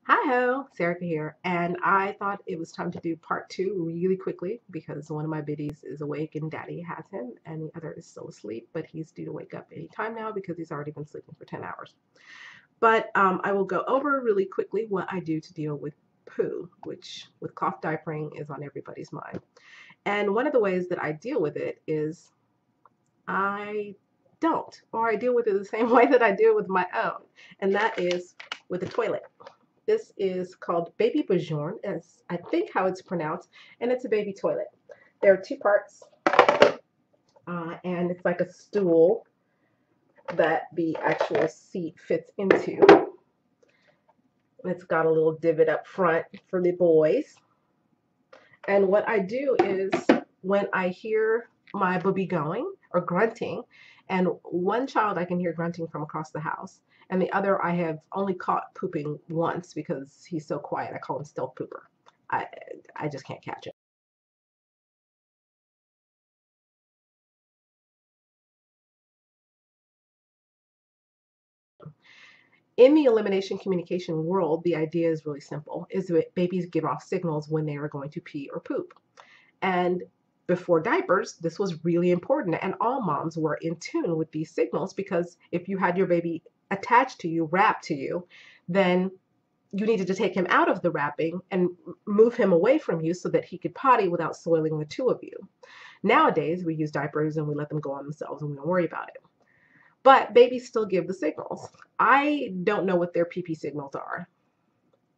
Hi ho, Serica here, and I thought it was time to do part two really quickly because one of my biddies is awake and daddy has him, and the other is still asleep, but he's due to wake up any time now because he's already been sleeping for 10 hours. But I will go over really quickly what I do to deal with poo, which with cloth diapering is on everybody's mind. And one of the ways that I deal with it is I don't, or I deal with it the same way that I deal with my own, and that is with the toilet. This is called Baby Bajorn, as I think how it's pronounced, and it's a baby toilet. There are two parts, and it's like a stool that the actual seat fits into. It's got a little divot up front for the boys. And what I do is when I hear my booby going or grunting, and one child I can hear grunting from across the house, and the other I have only caught pooping once because he's so quiet. I call him stealth pooper. I I just can't catch him. In the elimination communication world, the idea is really simple: is that babies give off signals when they are going to pee or poop. And before diapers, this was really important, and all moms were in tune with these signals because if you had your baby attached to you, wrapped to you, then you needed to take him out of the wrapping and move him away from you so that he could potty without soiling the two of you. Nowadays, we use diapers and we let them go on themselves and we don't worry about it. But babies still give the signals. I don't know what their pee pee signals are.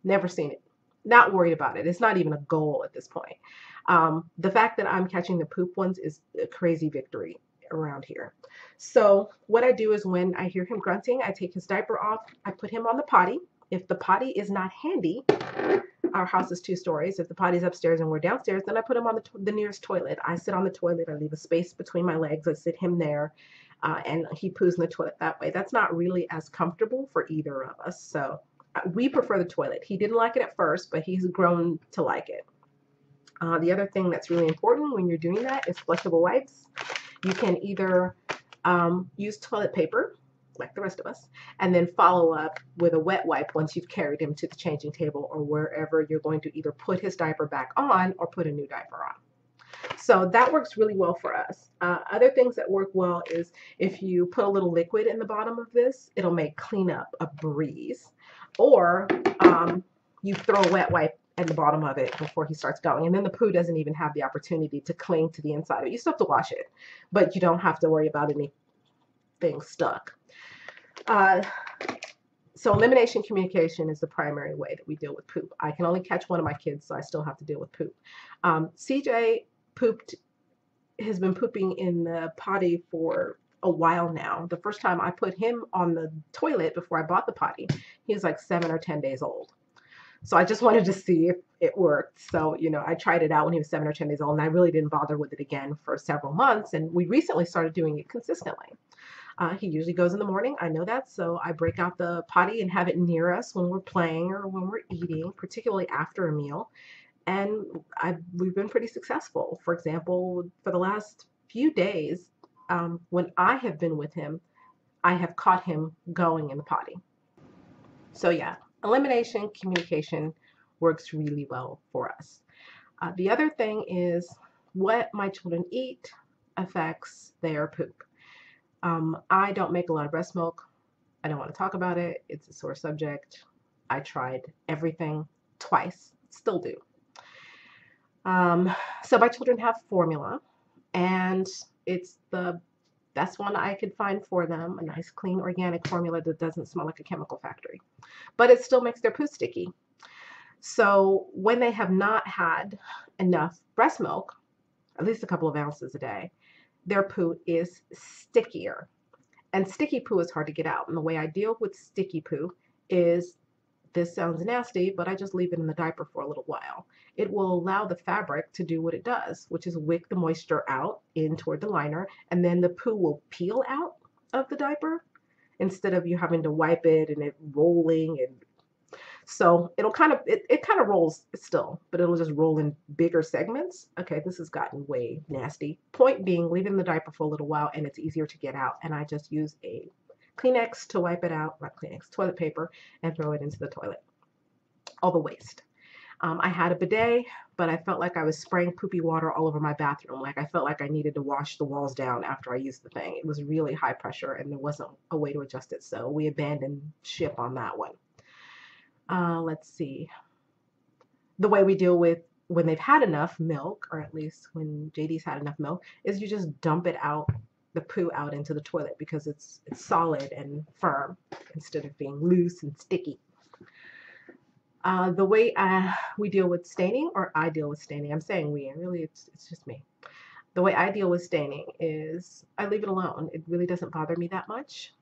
Never seen it. Not worried about it. It's not even a goal at this point. The fact that I'm catching the poop ones is a crazy victory around here. So what I do is when I hear him grunting, I take his diaper off, I put him on the potty. If the potty is not handy, our house is 2 stories. If the potty's upstairs and we're downstairs, then I put him on the nearest toilet. I sit on the toilet. I leave a space between my legs. I sit him there, and he poos in the toilet that way. That's not really as comfortable for either of us. So we prefer the toilet. He didn't like it at first, but he's grown to like it. The other thing that's really important when you're doing that is flushable wipes. You can either use toilet paper, like the rest of us, and then follow up with a wet wipe once you've carried him to the changing table or wherever you're going to either put his diaper back on or put a new diaper on. So that works really well for us. Other things that work well is if you put a little liquid in the bottom of this, it'll make cleanup a breeze. Or you throw a wet wipe at the bottom of it before he starts going. And then the poo doesn't even have the opportunity to cling to the inside of it. You still have to wash it, but you don't have to worry about anything stuck. So elimination communication is the primary way that we deal with poop. I can only catch one of my kids, so I still have to deal with poop. CJ has been pooping in the potty for a while now. The first time I put him on the toilet before I bought the potty, he was like 7 or 10 days old. So I just wanted to see if it worked. So, I tried it out when he was 7 or 10 days old, and I really didn't bother with it again for several months. And we recently started doing it consistently. He usually goes in the morning. I know that. So I break out the potty and have it near us when we're playing or when we're eating, particularly after a meal. And we've been pretty successful. For example, for the last few days, when I have been with him, I have caught him going in the potty. So yeah, elimination communication works really well for us. The other thing is what my children eat affects their poop. I don't make a lot of breast milk. I don't want to talk about it. It's a sore subject. I tried everything twice, still do. So my children have formula, and it's the best one I could find for them, a nice, clean, organic formula that doesn't smell like a chemical factory. But it still makes their poo sticky. So when they have not had enough breast milk, at least a couple of ounces a day, their poo is stickier. And sticky poo is hard to get out. And the way I deal with sticky poo is, this sounds nasty, but I just leave it in the diaper for a little while. It will allow the fabric to do what it does, which is wick the moisture out in toward the liner, and then the poo will peel out of the diaper instead of you having to wipe it and it rolling. And so it kind of rolls still, but it'll just roll in bigger segments. Okay, this has gotten way nasty. Point being, leave it in the diaper for a little while and it's easier to get out. And I just use a Kleenex to wipe it out, not Kleenex, toilet paper, and throw it into the toilet. all the waste. I had a bidet, but I felt like I was spraying poopy water all over my bathroom. Like I felt like I needed to wash the walls down after I used the thing. It was really high pressure and there wasn't a way to adjust it. So we abandoned ship on that one. Let's see. The way we deal with when they've had enough milk, or at least when JD's had enough milk, is you just dump it out, the poo out into the toilet because it's solid and firm instead of being loose and sticky. The way we deal with staining, or I deal with staining, I'm saying we, and really it's just me. The way I deal with staining is I leave it alone. It really doesn't bother me that much.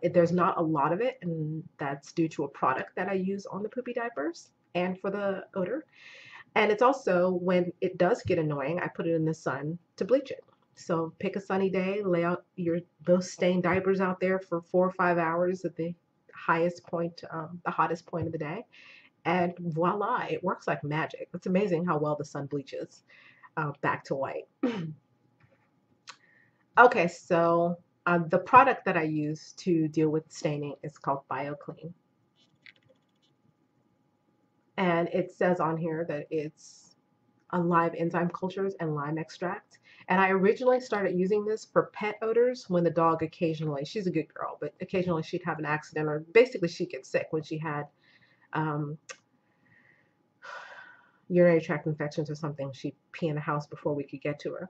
There's not a lot of it, and that's due to a product that I use on the poopy diapers and for the odor. And it's also, when it does get annoying, I put it in the sun to bleach it. So pick a sunny day, lay out those stained diapers out there for 4 or 5 hours at the highest point, the hottest point of the day. And voila, it works like magic. It's amazing how well the sun bleaches back to white. Okay, so the product that I use to deal with staining is called BioKleen. And it says on here that it's a live enzyme cultures and lime extract. And I originally started using this for pet odors when the dog occasionally, she's a good girl, but occasionally she'd have an accident, or basically she'd get sick when she had urinary tract infections or something. She'd pee in the house before we could get to her.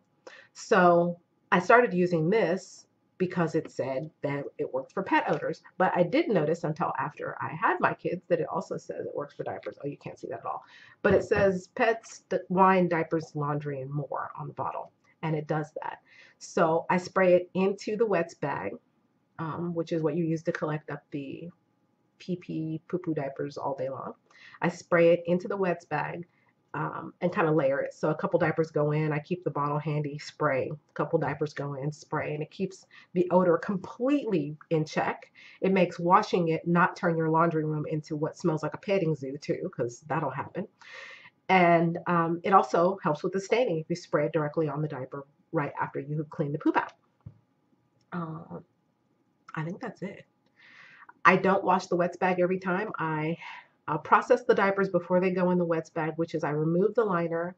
So I started using this because it said that it worked for pet odors. But I didn't notice until after I had my kids that it also says it works for diapers. Oh, you can't see that at all. But it says pets, wine, diapers, laundry, and more on the bottle. And it does that. So I spray it into the wets bag, which is what you use to collect up the pee-pee, poo-poo diapers all day long. I spray it into the wets bag and kind of layer it. So a couple diapers go in, I keep the bottle handy, spray. A couple diapers go in, spray, and it keeps the odor completely in check. It makes washing it not turn your laundry room into what smells like a petting zoo too, because that'll happen. And it also helps with the staining if you spray it directly on the diaper right after you clean the poop out. I think that's it. I don't wash the wets bag every time. I'll process the diapers before they go in the wets bag, which is I remove the liner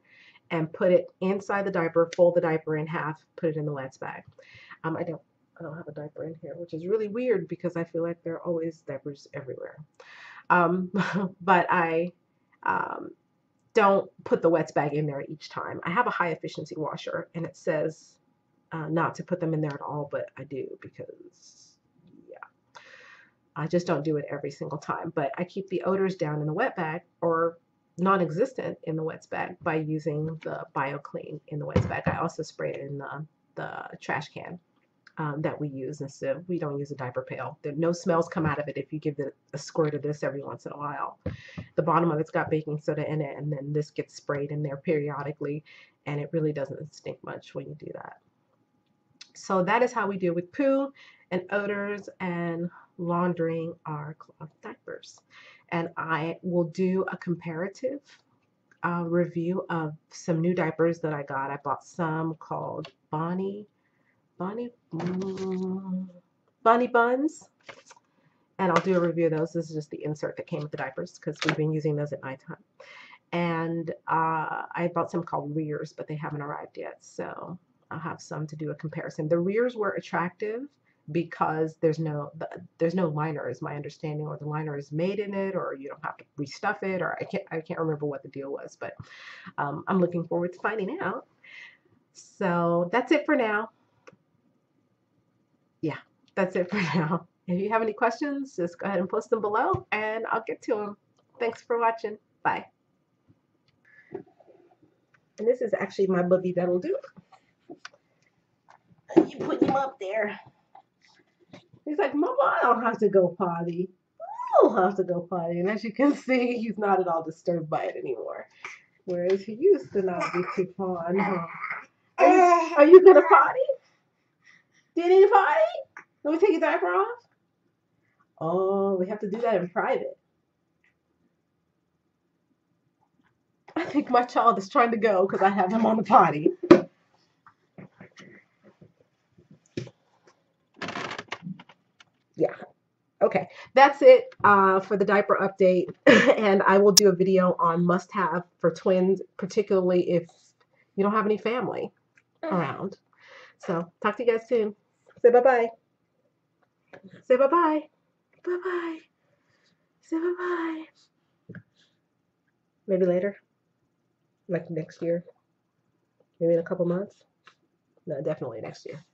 and put it inside the diaper, fold the diaper in half, put it in the wets bag. I don't have a diaper in here, which is really weird because I feel like there are always diapers everywhere. But I don't put the wets bag in there each time. I have a high efficiency washer and it says not to put them in there at all, but I do because I just don't do it every single time. But I keep the odors down in the wet bag, or non-existent in the wets bag, by using the BioKleen in the wets bag. I also spray it in the trash can that we use instead of, we don't use a diaper pail. No smells come out of it if you give it a squirt of this every once in a while. The bottom of it's got baking soda in it, and then this gets sprayed in there periodically, and it really doesn't stink much when you do that. So that is how we deal with poo and odors and laundering our cloth diapers. And I will do a comparative review of some new diapers that I got. I bought some called Bonnie Buns, and I'll do a review of those. This is just the insert that came with the diapers because we've been using those at nighttime. And I bought some called Rears, but they haven't arrived yet, so I'll have some to do a comparison. The Rears were attractive because there's no liner, is my understanding, or the liner is made in it, or you don't have to restuff it, or I can't remember what the deal was, but I'm looking forward to finding out. So that's it for now. Yeah, that's it for now. If you have any questions, just go ahead and post them below and I'll get to them. Thanks for watching. Bye. And this is actually my boogie that'll do it. You put him up there. He's like, Mama, I don't have to go potty. I don't have to go potty. And as you can see, he's not at all disturbed by it anymore. Whereas he used to not be too fond. Are you gonna potty? Did he potty? Let me take your diaper off. Oh, we have to do that in private. I think my child is trying to go because I have him on the potty. Yeah. Okay. that's it for the diaper update. And I will do a video on must-have for twins, particularly if you don't have any family around. So talk to you guys soon. Say bye-bye. Say bye-bye. Bye-bye. Say bye-bye. Maybe later. Like next year. Maybe in a couple months. No, definitely next year.